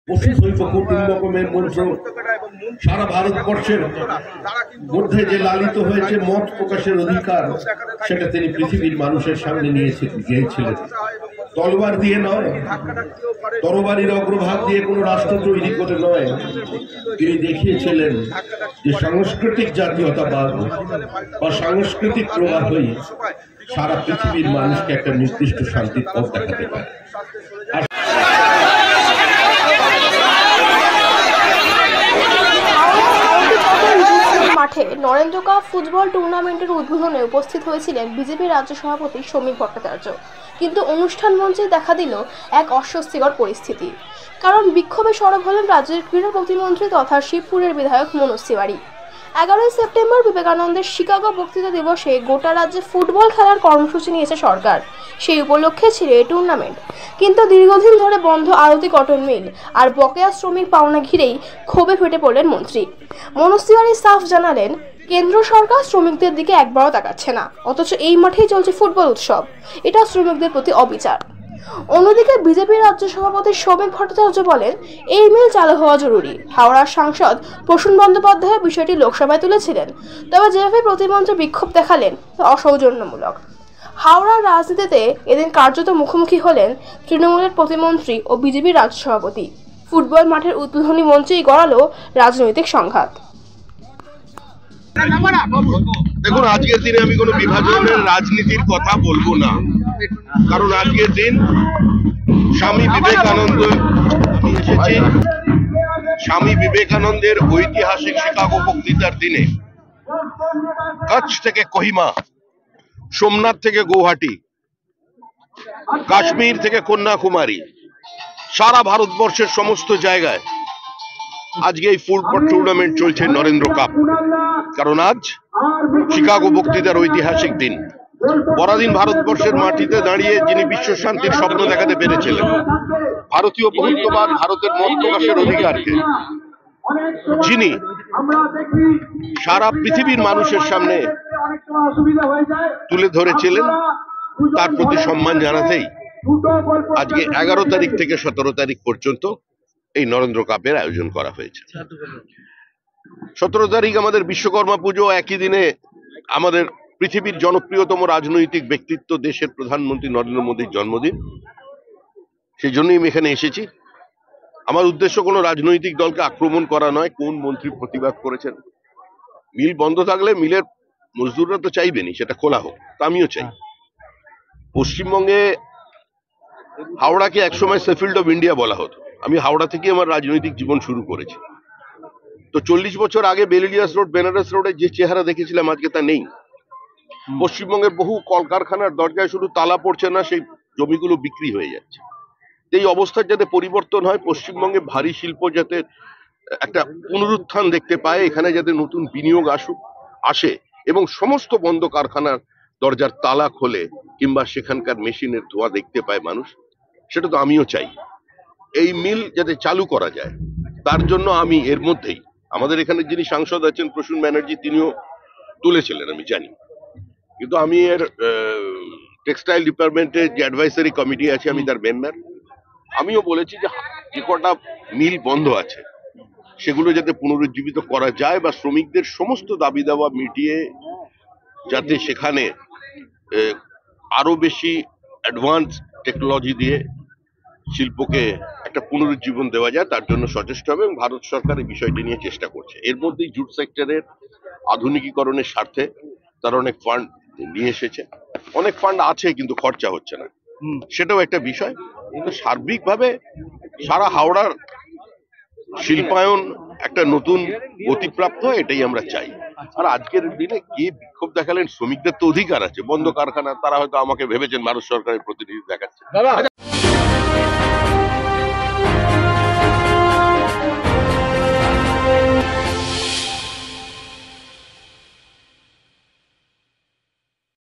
পশু শৈব কুটুম্বকমের মন্ত্র সারা ভারতবর্ষের মধ্যে যে লালিত হয়েছে মত প্রকাশের অধিকার, সেটা তিনি পৃথিবীর মানুষের সামনে গিয়েছিলেন। তলবার দিয়ে নয়, তরবারির অগ্রভাগ দিয়ে কোনো রাষ্ট্র তৈরি করে নয়, তিনি দেখিয়েছিলেন যে সাংস্কৃতিক জাতীয়তাবাদ বা সাংস্কৃতিক প্রবাহই সারা পৃথিবীর মানুষকে একটা নির্দিষ্ট শান্তির পথ দেখাতে পারে। মাঠে নরেন্দ্র কাপ ফুটবল টুর্নামেন্টের উদ্বোধনে উপস্থিত হয়েছিলেন বিজেপি রাজ্য সভাপতি শ্রমিক ভট্টাচার্য, কিন্তু অনুষ্ঠান মঞ্চে দেখা দিল এক অস্বস্তিকর পরিস্থিতি। কারণ বিক্ষোভে সরব হলেন রাজ্যের ক্রীড়া প্রতিমন্ত্রী তথা শিবপুরের বিধায়ক মনোজ তিওয়ারি। 11ই সেপ্টেম্বর বিবেকানন্দের শিকাগো বক্তৃতা দিবসে গোটা রাজ্যে ফুটবল খেলার কর্মসূচি নিয়েছে সরকার। সেই উপলক্ষে ছিল এই টুর্নামেন্ট, কিন্তু দীর্ঘদিন ধরে বন্ধ আরতি কটন মিল আর বকেয়া শ্রমিক পাওনা ঘিরেই ক্ষোভে ফেটে পড়লেন মন্ত্রী। মনোজ তিওয়ারি সাফ জানালেন, কেন্দ্র সরকার শ্রমিকদের দিকে একবারও তাকাচ্ছে না, অথচ এই মাঠেই চলছে ফুটবল উৎসব। এটা শ্রমিকদের প্রতি অবিচার। অন্যদিকে বিজেপি রাজ্য সভাপতি শ্রমিক ভট্টাচার্য বলেন, এই মিল চালু হওয়া জরুরি। হাওড়ার সাংসদ প্রসূন বন্দ্যোপাধ্যায় বিষয়টি লোকসভায় তুলেছিলেন, তবে যেভাবে প্রতিমন্ত্রী বিক্ষোভ দেখালেন তা অসৌজন্যমূলক। হাওড়ার রাজনীতিতে এদিন কার্যত মুখোমুখি হলেন তৃণমূলের প্রতিমন্ত্রী ও বিজেপির রাজ্য সভাপতি। ফুটবল মাঠের উদ্বোধনী মঞ্চেই গড়ালো রাজনৈতিক সংঘাত। দেখুন, আজকের দিনে আমি কোনো বিভাজনের রাজনীতির কথা বলবো না, কারণ আজকের দিন স্বামী বিবেকানন্দের ঐতিহাসিক শিকাগো বক্তৃতার দিনে কচ্ছ থেকে কোহিমা, সোমনাথ থেকে গৌহাটি, কাশ্মীর থেকে কন্যাকুমারী, সারা ভারতবর্ষের সমস্ত জায়গায় আজকে এই ফুটবল টুর্নামেন্ট চলছে নরেন্দ্র কাপ। কারণ আজ শিকাগো বক্তৃতার ঐতিহাসিক দিন। পরাধীন ভারতবর্ষের মাটিতে দাঁড়িয়ে যিনি বিশ্ব শান্তির স্বপ্ন দেখাতে পেরেছিলেন, ভারতীয় বহুত্ববাদ, ভারতের মত প্রকাশের অধিকারকে যিনি সারা পৃথিবীর মানুষের সামনে তুলে ধরেছিলেন, তার প্রতি সম্মান জানাতেই আজকে 11 তারিখ থেকে 17 তারিখ পর্যন্ত এই নরেন্দ্র কাপের আয়োজন করা হয়েছে। 17 তারিখ আমাদের বিশ্বকর্মা পুজো, একই দিনে আমাদের পৃথিবীর জনপ্রিয়তম রাজনৈতিক ব্যক্তিত্ব দেশের প্রধানমন্ত্রী নরেন্দ্র মোদীর জন্মদিন। সেই জন্যই আমি এখানে এসেছি। আমার উদ্দেশ্য কোনো রাজনৈতিক দলকে আক্রমণ করা নয়। কোন মন্ত্রী প্রতিবাদ করেছেন? মিল বন্ধ থাকলে মিলের মজদুররা তো চাইবেনই সেটা খোলা হোক, তা আমিও চাই। পশ্চিমবঙ্গে হাওড়াকে একসময় সেফিল্ড অফ ইন্ডিয়া বলা হতো। আমি হাওড়া থেকে আমার রাজনৈতিক জীবন শুরু করেছি। তো 40 বছর আগে বেলিলিয়াস রোড, বেনারস রোডে যে চেহারা দেখেছিলাম আজকে তা নেই। পশ্চিমবঙ্গের বহু কলকারখানার দরজায় শুধু তালা পড়ছে না, সেই জমিগুলো বিক্রি হয়ে যাচ্ছে। এই অবস্থার যাতে পরিবর্তন হয়, পশ্চিমবঙ্গে ভারী শিল্প যাতে একটা পুনরুত্থান দেখতে পায়, এখানে যাতে নতুন বিনিয়োগ আসে এবং সমস্ত বন্ধ কারখানার দরজার তালা খোলে কিংবা সেখানকার মেশিনের ধোঁয়া দেখতে পায় মানুষ, সেটা তো আমিও চাই। এই মিল যাতে চালু করা যায়, তার জন্য আমি এর মধ্যেই আমাদের এখানে যিনি সাংসদ আছেন প্রসূন ব্যানার্জি, তিনিও তুলেছিলেন আমি জানি, কিন্তু আমি এর টেক্সটাইল ডিপার্টমেন্টের যে অ্যাডভাইসারি কমিটি আছে আমি তার মেম্বার। আমিও বলেছি যে কটা মিল বন্ধ আছে সেগুলো যাতে পুনরুজ্জীবিত করা যায় বা শ্রমিকদের সমস্ত দাবি দাওয়া মিটিয়ে যাতে সেখানে আরো বেশি অ্যাডভান্স টেকনোলজি দিয়ে শিল্পকে একটা পুনরুজ্জীবন দেওয়া যায়, তার জন্য সচেষ্ট হবে এবং ভারত সরকার এই বিষয়টি নিয়ে চেষ্টা করছে। এর মধ্যেই জুট সেক্টরের আধুনিকীকরণের স্বার্থে তারা অনেক ফান্ড নিয়ে এসেছে। অনেক ফান্ড আছে কিন্তু খরচা হচ্ছে না, সেটাও একটা বিষয়। কিন্তু সার্বিকভাবে সারা হাওড়ার শিল্পায়ন একটা নতুন গতিপ্রাপ্ত, এটাই আমরা চাই। আর আজকের দিনে কে বিক্ষোভ দেখালেন? শ্রমিকদের তো অধিকার আছে, বন্ধ কারখানা, তারা হয়তো আমাকে ভেবেছেন ভারত সরকারের প্রতিনিধি দেখাচ্ছে।